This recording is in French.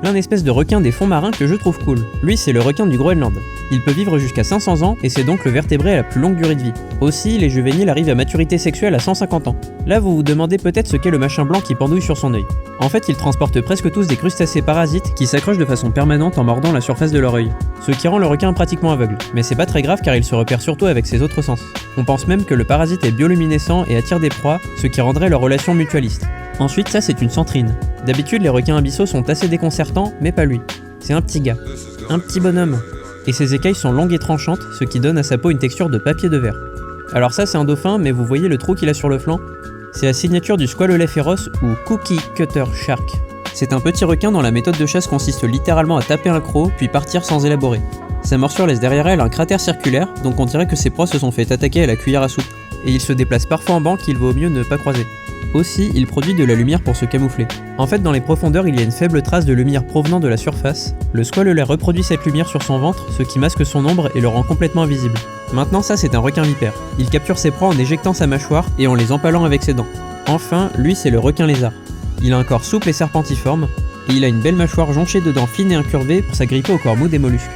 plein d'espèces de requins des fonds marins que je trouve cool. Lui, c'est le requin du Groenland. Il peut vivre jusqu'à 500 ans et c'est donc le vertébré à la plus longue durée de vie. Aussi, les juvéniles arrivent à maturité sexuelle à 150 ans. Là, vous vous demandez peut-être ce qu'est le machin blanc qui pendouille sur son œil. En fait, ils transportent presque tous des crustacés parasites qui s'accrochent de façon permanente en mordant la surface de leur œil. Ce qui rend le requin pratiquement aveugle. Mais c'est pas très grave car il se repère surtout avec ses autres sens. On pense même que le parasite est bioluminescent et attire des proies, ce qui rendrait leur relation mutualiste. Ensuite, ça c'est une centrine. D'habitude, les requins abyssaux sont assez déconcertants, mais pas lui. C'est un petit gars. Un petit bonhomme. Et ses écailles sont longues et tranchantes, ce qui donne à sa peau une texture de papier de verre. Alors ça c'est un dauphin, mais vous voyez le trou qu'il a sur le flanc? C'est la signature du squalelet féroce ou Cookie Cutter Shark. C'est un petit requin dont la méthode de chasse consiste littéralement à taper un croc, puis partir sans élaborer. Sa morsure laisse derrière elle un cratère circulaire, donc on dirait que ses proies se sont fait attaquer à la cuillère à soupe. Et il se déplace parfois en banc qu'il vaut mieux ne pas croiser. Aussi, il produit de la lumière pour se camoufler. En fait, dans les profondeurs, il y a une faible trace de lumière provenant de la surface. Le squalelet reproduit cette lumière sur son ventre, ce qui masque son ombre et le rend complètement invisible. Maintenant, ça c'est un requin vipère. Il capture ses proies en éjectant sa mâchoire et en les empalant avec ses dents. Enfin, lui c'est le requin lézard. Il a un corps souple et serpentiforme, et il a une belle mâchoire jonchée de dents fines et incurvées pour s'agripper au corps mou des mollusques.